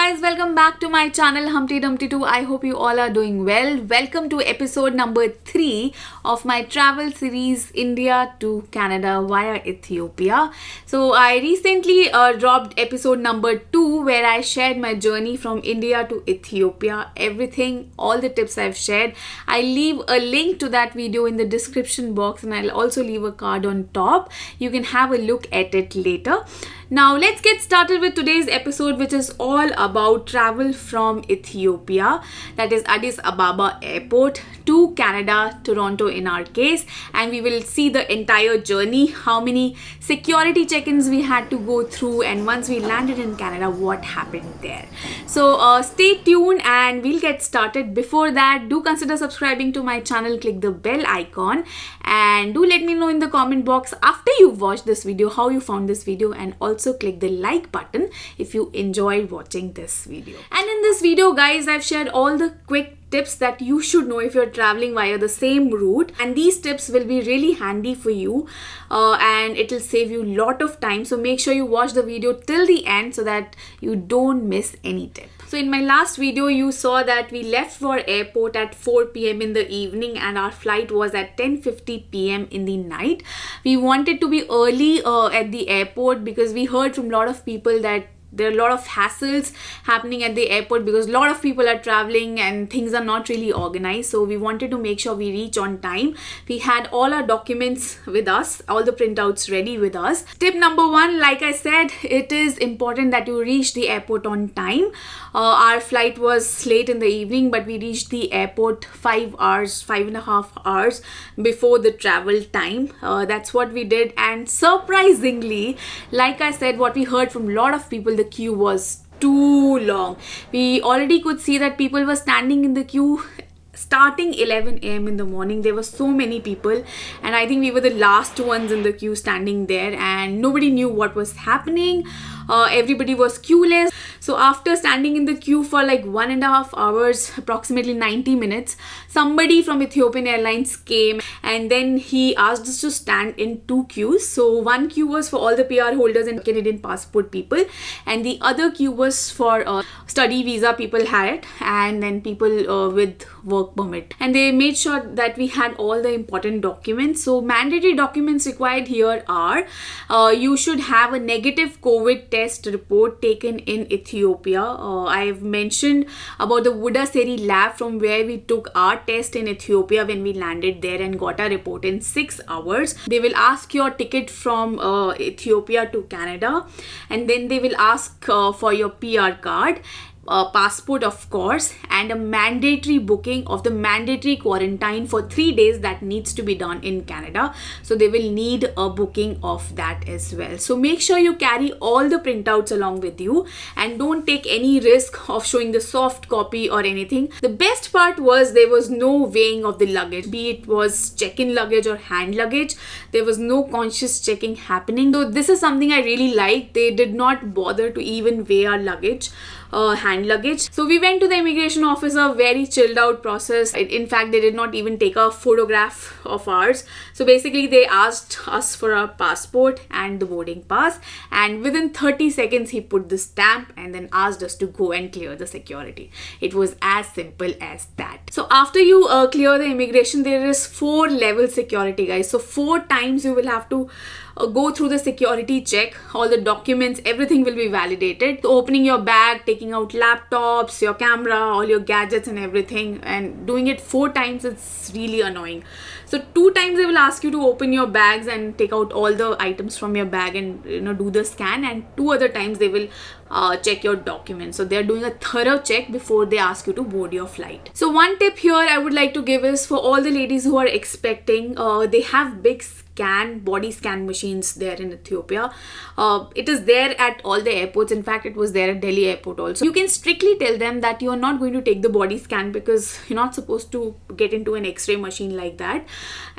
guys, welcome back to my channel Humpty Dumpty 2. I hope you all are doing well. Welcome to episode number 3 of my travel series India to Canada via Ethiopia. So I recently dropped episode number 2 where I shared my journey from India to Ethiopia. Everything, all the tips I've shared. I'll leave a link to that video in the description box and I'll also leave a card on top. You can have a look at it later. Now let's get started with today's episode, which is all about travel from Ethiopia, that is Addis Ababa airport to Canada, Toronto in our case, and we will see the entire journey, how many security check-ins we had to go through, and once we landed in Canada, what happened there. So stay tuned and we'll get started. Before that, do consider subscribing to my channel, click the bell icon, and do let me know in the comment box after you've watched this video how you found this video, and also click the like button if you enjoyed watching this video. And in this video guys, I've shared all the quick tips that you should know if you're traveling via the same route, and these tips will be really handy for you and it will save you a lot of time. So make sure you watch the video till the end so that you don't miss any tip. So in my last video, you saw that we left for airport at 4 p.m. in the evening and our flight was at 10:50 p.m. in the night. We wanted to be early at the airport because we heard from a lot of people that there are a lot of hassles happening at the airport because a lot of people are traveling and things are not really organized. So we wanted to make sure we reach on time. We had all our documents with us, all the printouts ready with us. Tip number 1, like I said, it is important that you reach the airport on time. Our flight was late in the evening, but we reached the airport 5.5 hours before the travel time. That's what we did, and surprisingly, like I said, what we heard from a lot of people, the queue was too long. We already could see that people were standing in the queue starting 11 a.m. in the morning. There were so many people, and I think we were the last ones in the queue standing there, and nobody knew what was happening. Everybody was queueless. So after standing in the queue for like 1.5 hours, approximately 90 minutes, somebody from Ethiopian Airlines came and then he asked us to stand in 2 queues. So one queue was for all the PR holders and Canadian passport people, and the other queue was for study visa people had, and then people with work permit. And they made sure that we had all the important documents. So mandatory documents required here are you should have a negative COVID test report taken in Ethiopia. I've mentioned about the Wudaseri lab from where we took our test in Ethiopia when we landed there and got our report in 6 hours. They will ask your ticket from Ethiopia to Canada, and then they will ask for your PR card, passport of course, and a mandatory booking of the mandatory quarantine for 3 days that needs to be done in Canada. So they will need a booking of that as well. So make sure you carry all the printouts along with you and don't take any risk of showing the soft copy or anything. The best part was there was no weighing of the luggage, be it was check-in luggage or hand luggage. There was no conscious checking happening. So this is something I really like. They did not bother to even weigh our luggage, hand luggage. So we went to the immigration officer, very chilled out process. In fact, they did not even take a photograph of ours. So basically they asked us for our passport and the boarding pass, and within 30 seconds he put the stamp and then asked us to go and clear the security. It was as simple as that. So after you clear the immigration, there is 4 level security guys. So 4 times you will have to go through the security check. All the documents, everything will be validated. So opening your bag, taking out laptops, your camera, all your gadgets and everything, and doing it 4 times, it's really annoying. So 2 times they will ask you to open your bags and take out all the items from your bag and do the scan, and 2 other times they will check your documents. So they're doing a thorough check before they ask you to board your flight. So one tip here I would like to give is for all the ladies who are expecting, they have big body scan machines there in Ethiopia. It is there at all the airports. In fact, it was there at Delhi airport also. You can strictly tell them that you are not going to take the body scan because you're not supposed to get into an x-ray machine like that,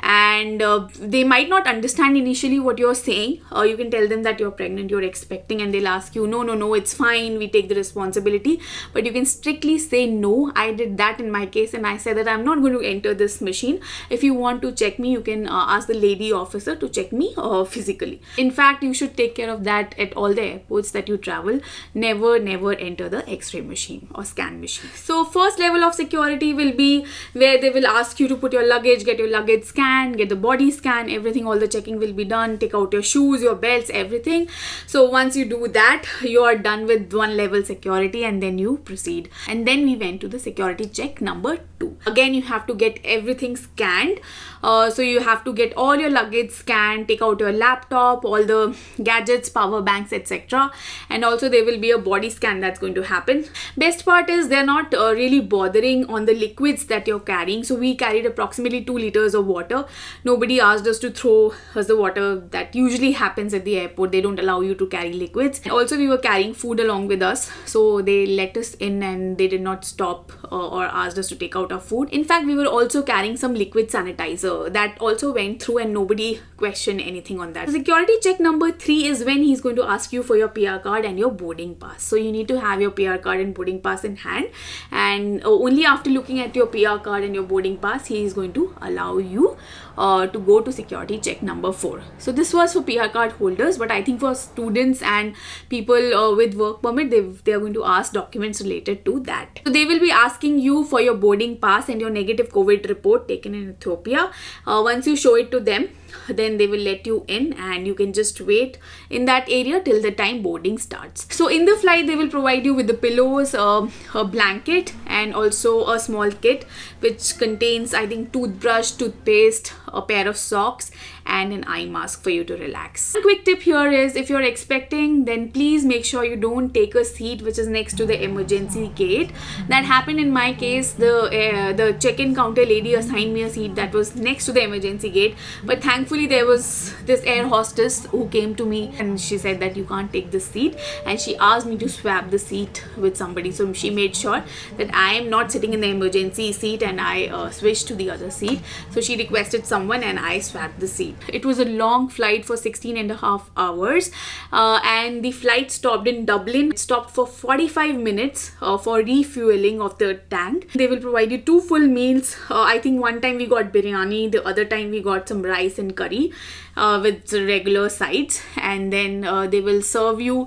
and they might not understand initially what you're saying. You can tell them that you're pregnant, you're expecting, and they'll ask you, no, it's fine, we take the responsibility. But you can strictly say no. I did that in my case, and I said that I'm not going to enter this machine. If you want to check me, you can ask the lady of officer to check me physically. In fact, you should take care of that at all the airports that you travel. Never enter the x-ray machine or scan machine. So first level of security will be where they will ask you to put your luggage, get your luggage scanned, get the body scan, everything, all the checking will be done. Take out your shoes, your belts, everything. So once you do that, you are done with one level security, and then you proceed. And then we went to the security check number 2. Again, you have to get everything scanned. So you have to get all your luggage scanned, take out your laptop, all the gadgets, power banks, etc. And also there will be a body scan that's going to happen. Best part is they're not really bothering on the liquids that you're carrying. So we carried approximately 2 liters of water. Nobody asked us to throw us the water that usually happens at the airport. They don't allow you to carry liquids. And also we were carrying food along with us. So they let us in and they did not stop or asked us to take out our food. In fact, we were also carrying some liquid sanitizer. That also went through and nobody questioned anything on that. Security check number 3 is when he's going to ask you for your PR card and your boarding pass. So you need to have your PR card and boarding pass in hand, and only after looking at your PR card and your boarding pass, he is going to allow you to go to security check number 4. So this was for PR card holders, but I think for students and people with work permit, they are going to ask documents related to that. So they will be asking you for your boarding pass and your negative COVID report taken in Ethiopia. Once you show it to them, then they will let you in, and you can just wait in that area till the time boarding starts. So in the flight, they will provide you with the pillows, a blanket, and also a small kit which contains, I think, toothbrush, toothpaste, a pair of socks, and an eye mask for you to relax. A quick tip here is, if you're expecting, then please make sure you don't take a seat which is next to the emergency gate. That happened in my case. The check-in counter lady assigned me a seat that was next to the emergency gate, but thankfully there was this air hostess who came to me and she said that you can't take this seat, and she asked me to swap the seat with somebody. So she made sure that I am not sitting in the emergency seat, and I switched to the other seat. So she requested someone and I swapped the seat. It was a long flight for 16.5 hours, and the flight stopped in Dublin. It stopped for 45 minutes for refueling of the tank. They will provide you 2 full meals. I think one time we got biryani, the other time we got some rice and curry with regular sides, and then they will serve you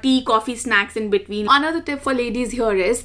tea, coffee, snacks in between. Another tip for ladies here is,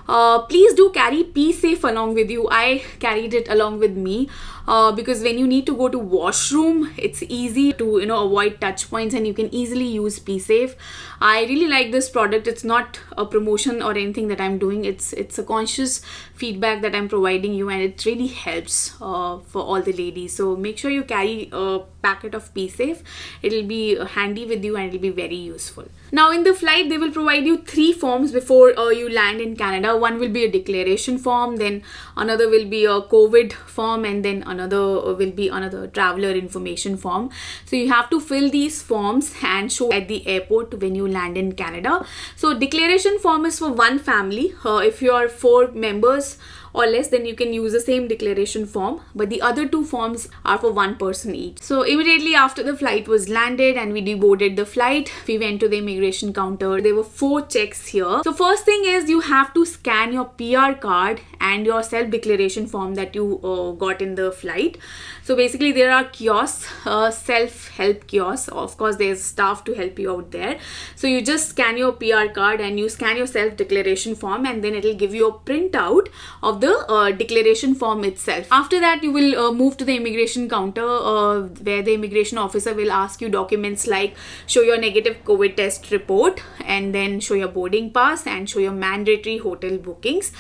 please do carry P-Safe along with you. I carried it along with me because when you need to go to washroom, it's easy to avoid touch points, and you can easily use P-Safe. I really like this product. It's not a promotion or anything that I'm doing. It's a conscious feedback that I'm providing you, and it really helps for all the ladies. So make sure you carry a packet of P-Safe. It'll be handy with you and it'll be very useful. Now in the flight, they will provide you 3 forms before you land in Canada. One will be a declaration form, then another will be a COVID form, and then another will be another traveler information form. So you have to fill these forms and show at the airport when you land in Canada. So declaration form is for one family. If you are 4 members or less, then you can use the same declaration form, but the other 2 forms are for 1 person each. So immediately after the flight was landed and we deboarded the flight, we went to the immigration counter. There were 4 checks here. So first thing is, you have to scan your PR card and your self-declaration form that you got in the flight. So basically there are kiosks, self-help kiosks. Of course, there's staff to help you out there. So you just scan your PR card and you scan your self-declaration form, and then it'll give you a printout of the declaration form itself. After that, you will move to the immigration counter where the immigration officer will ask you documents like show your negative COVID test report, and then show your boarding pass and show your mandatory hotel bookings.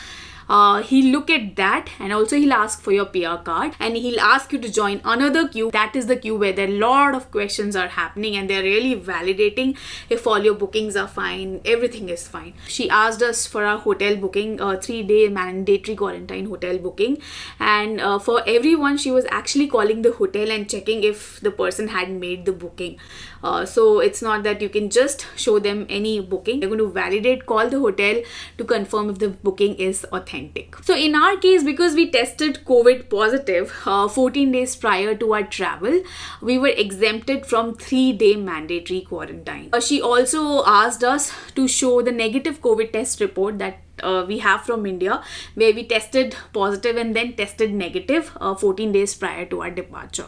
He'll look at that, and also he'll ask for your PR card, and he'll ask you to join another queue. That is the queue where there are a lot of questions are happening, and they're really validating if all your bookings are fine, everything is fine. She asked us for our hotel booking, 3-day mandatory quarantine hotel booking, and for everyone she was actually calling the hotel and checking if the person had made the booking. So it's not that you can just show them any booking. They're going to validate, call the hotel to confirm if the booking is authentic. So in our case, because we tested COVID positive 14 days prior to our travel, we were exempted from 3-day mandatory quarantine. She also asked us to show the negative COVID test report that we have from India, where we tested positive and then tested negative 14 days prior to our departure.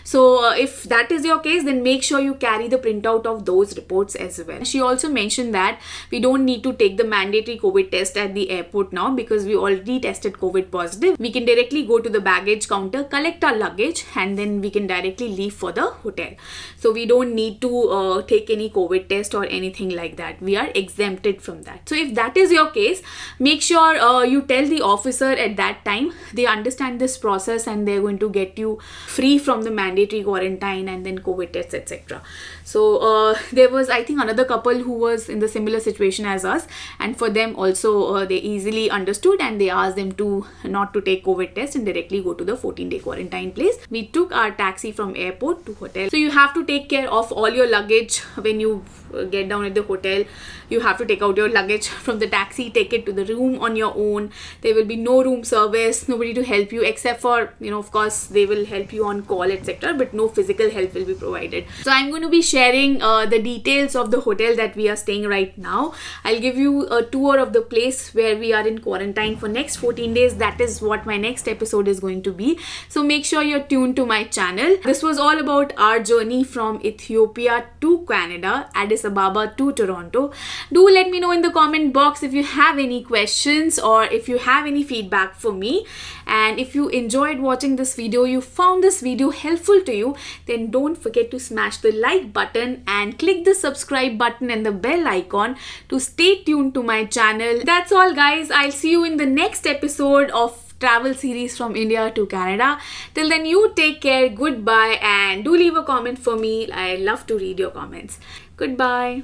So if that is your case, then make sure you carry the printout of those reports as well. She also mentioned that we don't need to take the mandatory COVID test at the airport now because we already tested COVID positive. We can directly go to the baggage counter, collect our luggage, and then we can directly leave for the hotel. So we don't need to take any COVID test or anything like that. We are exempted from that. So if that is your case, make sure you tell the officer at that time. They understand this process and they're going to get you free from the mandatory quarantine and then COVID tests, etc. So there was, I think, another couple who was in the similar situation as us, and for them also they easily understood and they asked them to not to take COVID test and directly go to the 14-day quarantine place. We took our taxi from airport to hotel. So you have to take care of all your luggage when you get down at the hotel. You have to take out your luggage from the taxi, take it to the room on your own. There will be no room service, nobody to help you except for, of course, they will help you on call, etc. But no physical help will be provided. So I'm going to be sharing the details of the hotel that we are staying right now. I'll give you a tour of the place where we are in quarantine for next 14 days. That is what my next episode is going to be. So make sure you're tuned to my channel. This was all about our journey from Ethiopia to Canada, Addis Ababa to Toronto. Do let me know in the comment box if you have any questions or if you have any feedback for me. And if you enjoyed watching this video, you found this video helpful to you, then don't forget to smash the like button and click the subscribe button and the bell icon to stay tuned to my channel. That's all, guys. I'll see you in the next episode of travel series from India to Canada. Till then, you take care, goodbye, and do leave a comment for me. I love to read your comments. Goodbye.